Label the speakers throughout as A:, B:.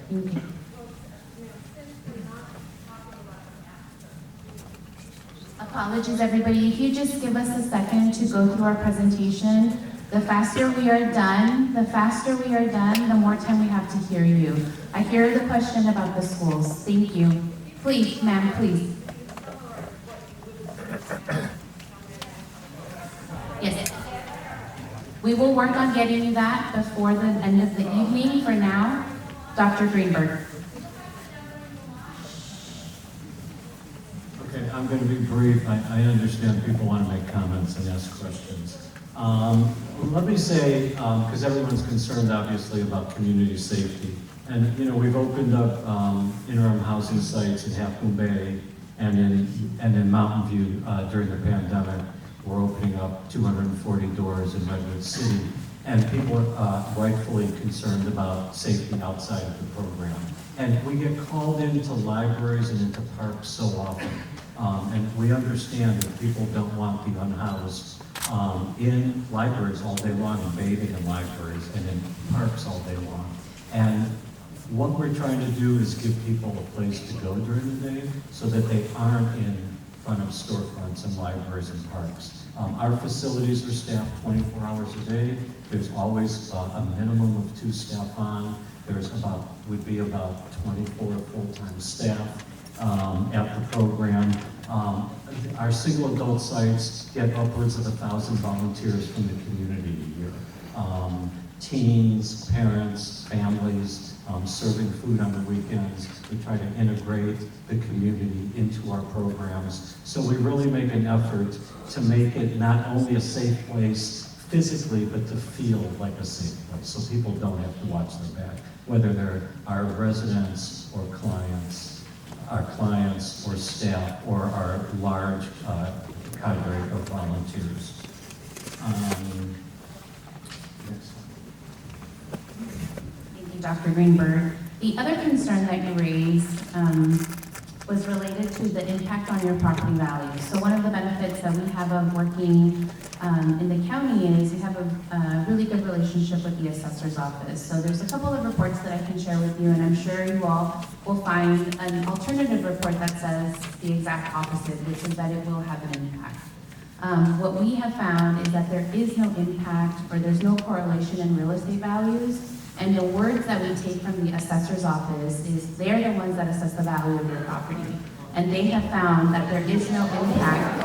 A: Thank you. Apologies, everybody. If you just give us a second to go through our presentation, the faster we are done, the more time we have to hear you. I hear the question about the schools. Thank you. Please, ma'am, please. Yes. We will work on getting you that before the end of the evening. For now, Dr. Greenberg.
B: Okay, I'm going to be brief. I understand people want to make comments and ask questions. Let me say, because everyone's concerned obviously about community safety, and we've opened up interim housing sites in Half Moon Bay and in Mountain View during the pandemic. We're opening up 240 doors in Redwood City, and people are rightfully concerned about safety outside of the program. And we get called into libraries and into parks so often, and we understand that people don't want the unhoused in libraries all day long and bathing in libraries and in parks all day long. And what we're trying to do is give people a place to go during the day so that they aren't in front of storefronts and libraries and parks. Our facilities are staffed 24 hours a day. There's always a minimum of 2 staff on. Would be about 24 full-time staff at the program. Our single adult sites get upwards of 1,000 volunteers from the community a year. Teens, parents, families, serving food on the weekends. We try to integrate the community into our programs. So we really make an effort to make it not only a safe place physically, but to feel like a safe place, so people don't have to watch their back, whether they're our residents or clients, or staff, or our large cadre of volunteers. Next one.
A: Thank you, Dr. Greenberg. The other concern that you raised was related to the impact on your property value. So one of the benefits that we have of working in the county is we have a really good relationship with the assessor's office. So there's a couple of reports that I can share with you, and I'm sure you all will find an alternative report that says the exact opposite, which is that it will have an impact. What we have found is that there is no impact, or there's no correlation in real estate values, and the words that we take from the assessor's office is they're the ones that assess the value of your property, and they have found that there is no impact.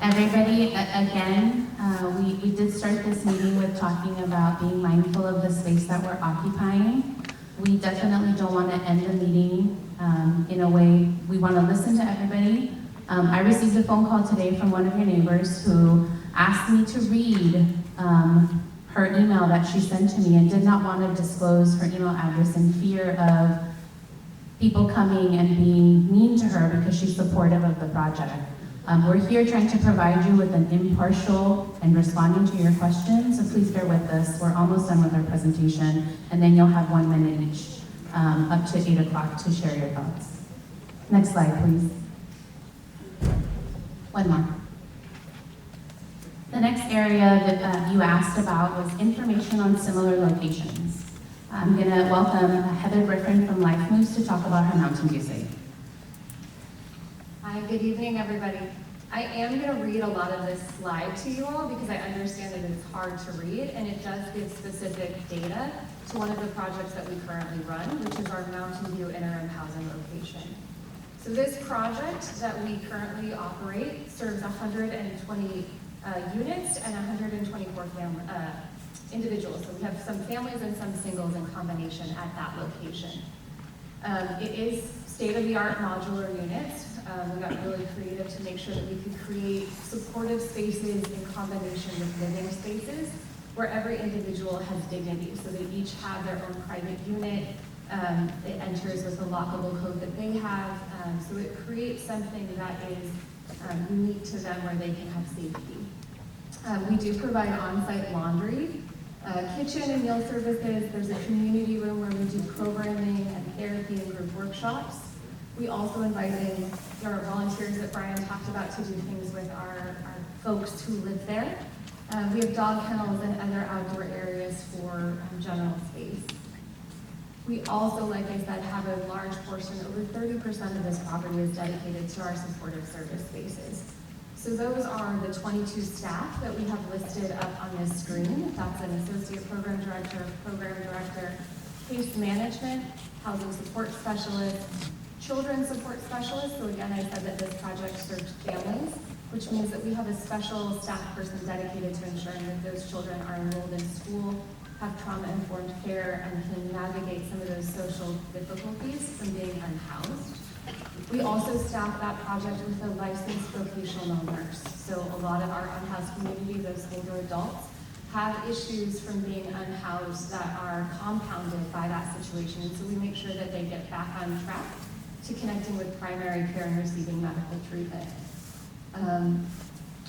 A: Everybody, again, we did start this meeting with talking about being mindful of the space that we're occupying. We definitely don't want to end the meeting in a way. We want to listen to everybody. I received a phone call today from one of your neighbors who asked me to read her email that she sent to me and did not want to disclose her email address in fear of people coming and being mean to her because she's supportive of the project. We're here trying to provide you with an impartial and responding to your questions, so please bear with us. We're almost done with our presentation, and then you'll have 1 minute each, up to 8 o'clock to share your thoughts. Next slide, please. One more. The next area that you asked about was information on similar locations. I'm gonna welcome Heather Griffin from Life Moves to talk about her Mountain View site.
C: Hi, good evening, everybody. I am going to read a lot of this slide to you all because I understand that it's hard to read, and it does give specific data to one of the projects that we currently run, which is our Mountain View interim housing location. So this project that we currently operate serves 120 units and 124 individuals. So we have some families and some singles in combination at that location. It is state-of-the-art modular units. We got really creative to make sure that we could create supportive spaces in combination with living spaces where every individual has dignity. So they each have their own private unit. It enters with a lockable code that they have. So it creates something that is unique to them where they can have safety. We do provide on-site laundry. Kitchen and meal services, there's a community room where we do programming and therapy and group workshops. We also invited our volunteers that Brian talked about to do things with our folks who live there. We have dog kennels and other outdoor areas for general space. We also, like I said, have a large portion, over 30% of this property is dedicated to our supportive service spaces. So those are the 22 staff that we have listed up on this screen. That's an associate program director, case management, housing support specialist, children's support specialist. So again, I said that this project serves families, which means that we have a special staff person dedicated to ensuring that those children are enrolled in school, have trauma-informed care, and can navigate some of those social difficulties from being unhoused. We also staff that project with a licensed vocational nurse. So a lot of our unhoused community, those older adults, have issues from being unhoused that are compounded by that situation. So we make sure that they get back on track to connecting with primary care and receiving medical treatment.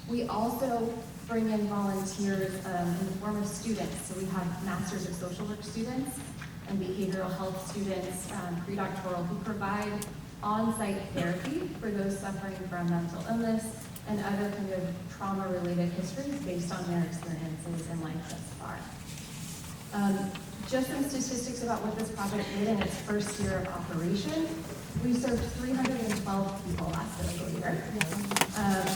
C: We also bring in volunteers in the form of students. So we have Masters of Social Work students and behavioral health students, pre-doctoral, who provide on-site therapy for those suffering from mental illness and other kind of trauma-related histories based on their experiences in life thus far. Just some statistics about what this project did in its first year of operation. We served 312 people last fiscal year.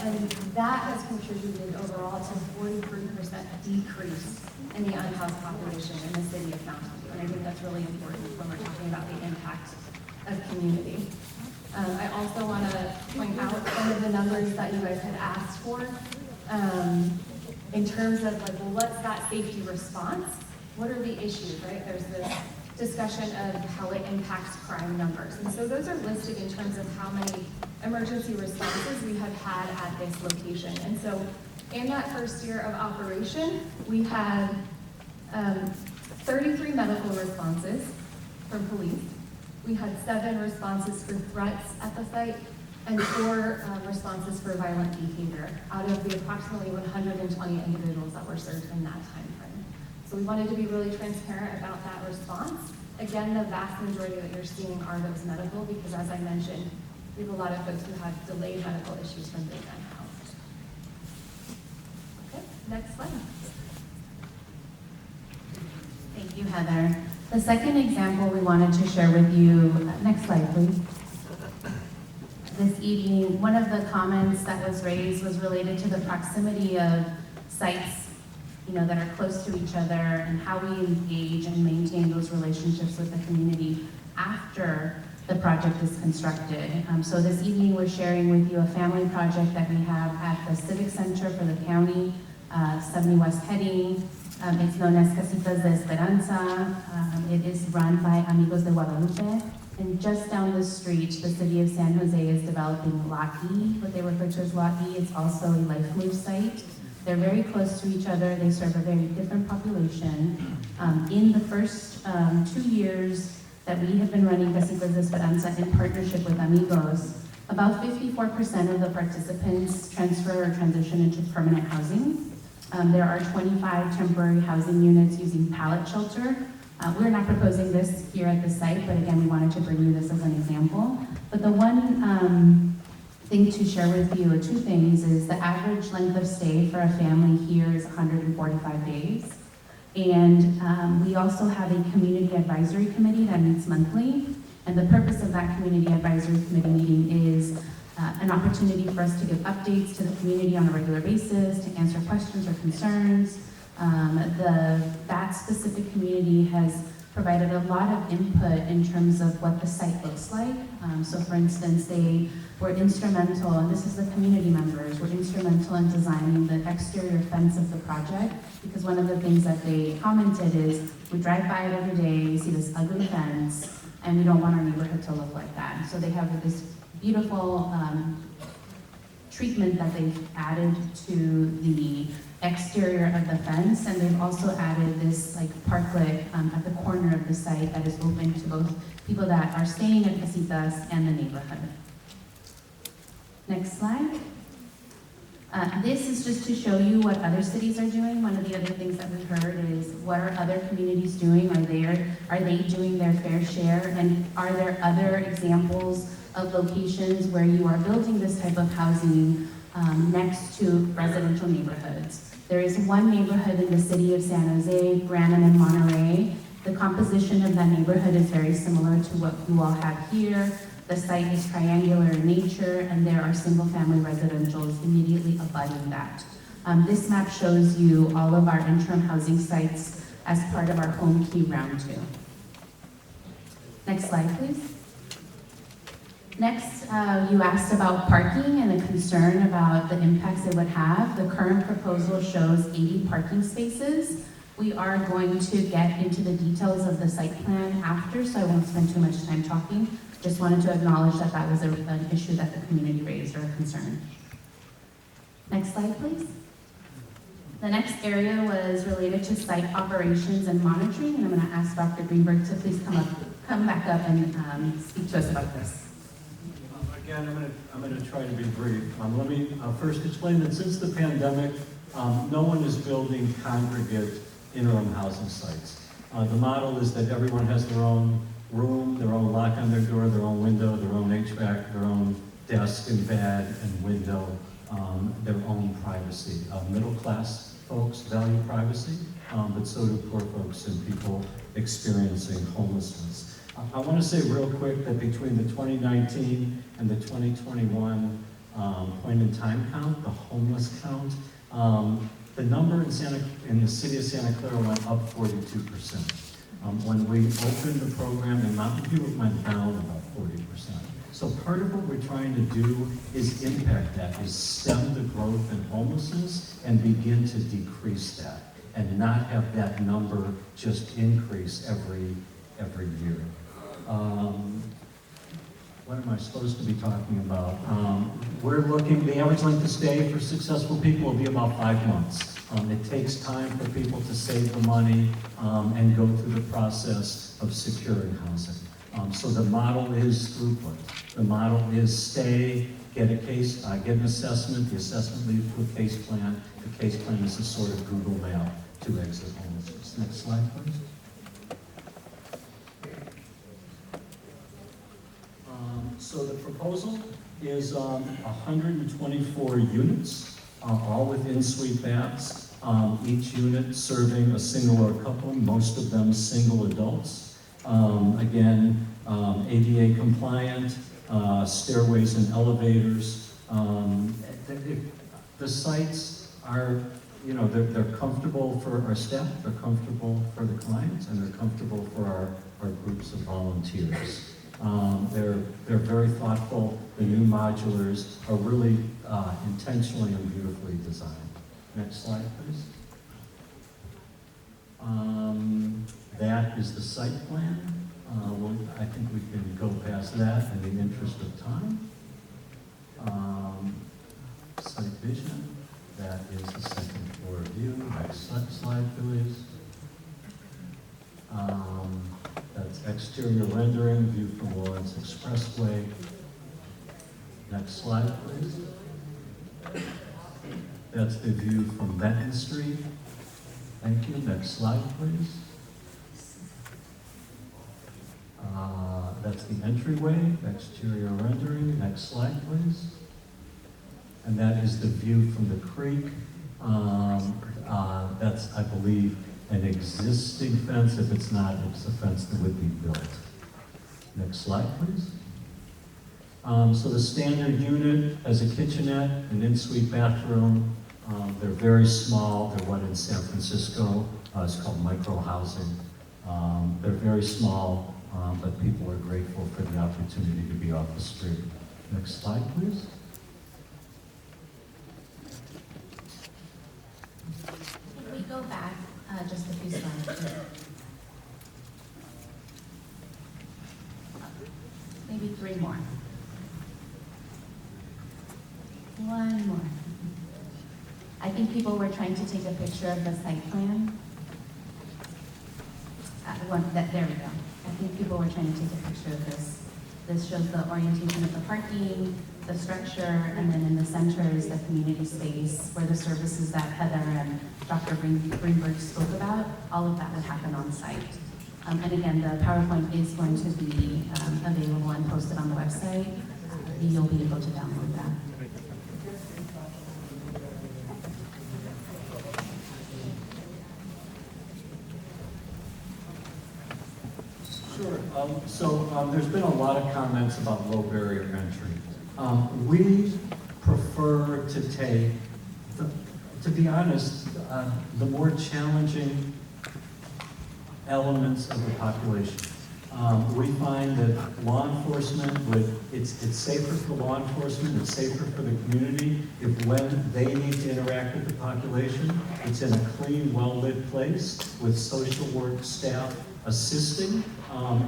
C: And that has contributed overall to 43% decrease in the unhoused population in the city of Mountain View. And I think that's really important when we're talking about the impact of community. I also want to point out some of the numbers that you guys had asked for in terms of like, well, what's that safety response? What are the issues, right? There's this discussion of how it impacts crime numbers. And so those are listed in terms of how many emergency responses we have had at this location. And so in that first year of operation, we had 33 medical responses from police. We had 7 responses for threats at the site and 4 responses for violent behavior out of the approximately 120 individuals that were served in that time frame. So we wanted to be really transparent about that response. Again, the vast majority that you're seeing are those medical, because as I mentioned, we have a lot of folks who have delayed medical issues from being unhoused. Okay, next slide.
A: Thank you, Heather. The second example we wanted to share with you, next slide, please. This evening, one of the comments that was raised was related to the proximity of sites, that are close to each other and how we engage and maintain those relationships with the community after the project is constructed. So this evening, we're sharing with you a family project that we have at the Civic Center for the county, 70 West Heading. It's known as Casitas de Esperanza. It is run by Amigos de Guadalupe. And just down the street, the city of San Jose is developing Lot E, what they refer to as Lot E. It's also a life move site. They're very close to each other. They serve a very different population. In the first 2 years that we have been running Casitas de Esperanza in partnership with Amigos, about 54% of the participants transfer or transition into permanent housing. There are 25 temporary housing units using pallet shelter. We're not proposing this here at the site, but again, we wanted to bring you this as an example. But the one thing to share with you, 2 things, is the average length of stay for a family here is 145 days. And we also have a community advisory committee that meets monthly. And the purpose of that community advisory committee meeting is an opportunity for us to give updates to the community on a regular basis, to answer questions or concerns. That specific community has provided a lot of input in terms of what the site looks like. So for instance, they were instrumental, and this is the community members, were instrumental in designing the exterior fence of the project, because one of the things that they commented is, we drive by it every day, we see this ugly fence, and we don't want our neighborhood to look like that. So they have this beautiful treatment that they've added to the exterior of the fence, and they've also added this parklet at the corner of the site that is open to both people that are staying at Casitas and the neighborhood. Next slide. This is just to show you what other cities are doing. One of the other things that we heard is, what are other communities doing? Are they doing their fair share? And are there other examples of locations where you are building this type of housing next to residential neighborhoods? There is one neighborhood in the city of San Jose, Branham and Monterey. The composition of that neighborhood is very similar to what you all have here. The site is triangular in nature, and there are single-family residentials immediately abutting that. This map shows you all of our interim housing sites as part of our Home Key Round 2. Next slide, please. Next, you asked about parking and a concern about the impacts it would have. The current proposal shows 80 parking spaces. We are going to get into the details of the site plan after, so I won't spend too much time talking. Just wanted to acknowledge that that was an issue that the community raised or a concern. Next slide, please. The next area was related to site operations and monitoring, and I'm going to ask Dr. Greenberg to please come back up and speak to us about this.
B: Again, I'm going to try to be brief. Let me first explain that since the pandemic, no one is building congregate interim housing sites. The model is that everyone has their own room, their own lock on their door, their own window, their own HVAC, their own desk and bed and window, their own privacy. Middle class folks value privacy, but so do poor folks and people experiencing homelessness. I want to say real quick that between the 2019 and the 2021 point in time count, the homeless count, the number in the city of Santa Clara went up 42%. When we opened the program in Mountain View, it went down about 40%. So part of what we're trying to do is impact that, is stem the growth in homelessness and begin to decrease that, and not have that number just increase every year. What am I supposed to be talking about? We're looking, the average length of stay for successful people will be about 5 months. It takes time for people to save the money and go through the process of securing housing. So the model is throughput. The model is stay, get an assessment. The assessment leads to a case plan. The case plan is a sort of Google map to exit homelessness. Next slide, please. So the proposal is 124 units, all with in-suite baths, each unit serving a single or couple, most of them single adults. Again, ADA compliant, stairways and elevators. The sites are, they're comfortable for our staff, they're comfortable for the clients, and they're comfortable for our groups of volunteers. They're very thoughtful. The new modulars are really intentionally and beautifully designed. Next slide, please. That is the site plan. I think we can go past that in the interest of time. Site vision. That is the second floor view. Next slide, please. That's exterior rendering, view from Lawrence Expressway. Next slide, please. That's the view from Benton Street. Thank you. Next slide, please. That's the entryway, exterior rendering. Next slide, please. And that is the view from the creek. That's, I believe, an existing fence. If it's not, it's a fence that would be built. Next slide, please. So the standard unit has a kitchenette, an in-suite bathroom. They're very small. They're what in San Francisco is called micro-housing. They're very small, but people are grateful for the opportunity to be off the street. Next slide, please.
A: Can we go back just a few slides? Maybe 3 more. One more. I think people were trying to take a picture of the site plan. There we go. I think people were trying to take a picture of this. This shows the orientation of the parking, the structure, and then in the center is the community space where the services that Heather and Dr. Greenberg spoke about, all of that would happen on site. And again, the PowerPoint is going to be available and posted on the website. You'll be able to download that.
B: Sure. There's been a lot of comments about low barrier entry. We prefer to take, to be honest, the more challenging elements of the population. We find that law enforcement it's safer for law enforcement, it's safer for the community if when they need to interact with the population, it's in a clean, well-lit place with social work staff assisting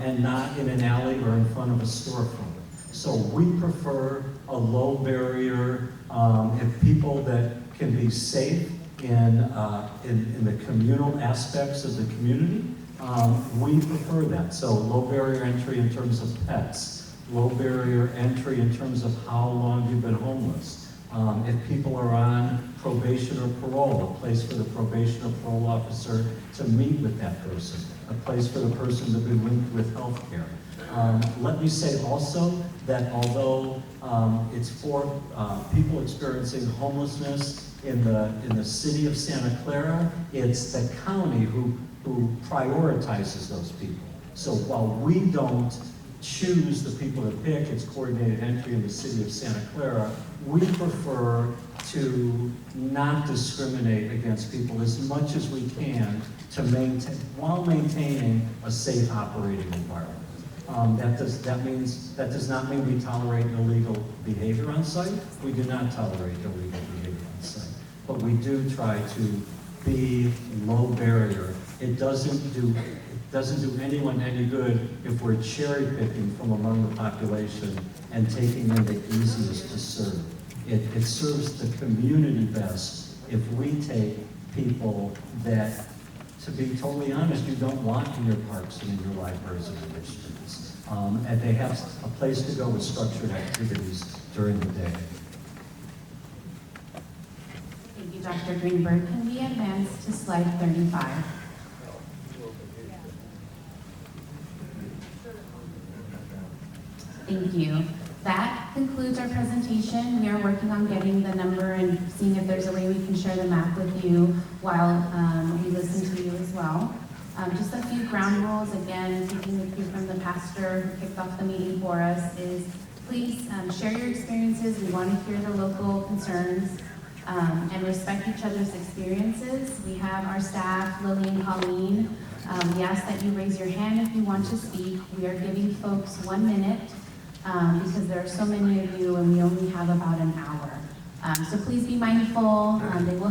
B: and not in an alley or in front of a storefront. So we prefer a low barrier, if people that can be safe in the communal aspects of the community, we prefer that. So low barrier entry in terms of pets, low barrier entry in terms of how long you've been homeless. If people are on probation or parole, a place for the probation or parole officer to meet with that person, a place for the person to be linked with health care. Let me say also that although it's for people experiencing homelessness in the city of Santa Clara, it's the county who prioritizes those people. So while we don't choose the people to pick, it's coordinated entry in the city of Santa Clara, we prefer to not discriminate against people as much as we can to maintain, while maintaining a safe operating environment. That does not mean we tolerate illegal behavior on site. We do not tolerate illegal behavior on site. But we do try to be low barrier. It doesn't do anyone any good if we're cherry picking from among the population and taking in the easiest to serve. It serves the community best if we take people that, to be totally honest, you don't want in your parks and in your libraries and in your streets. And they have a place to go with structured activities during the day.
A: Thank you, Dr. Greenberg. Can we advance to slide 35? Thank you. That concludes our presentation. We are working on getting the number and seeing if there's a way we can share the map with you while we listen to you as well. Just a few ground rules, again, taking the cue from the pastor who kicked off the meeting for us, is please share your experiences. We want to hear the local concerns and respect each other's experiences. We have our staff, Lily and Colleen. We ask that you raise your hand if you want to speak. We are giving folks 1 minute because there are so many of you and we only have about an hour. So please be mindful. They will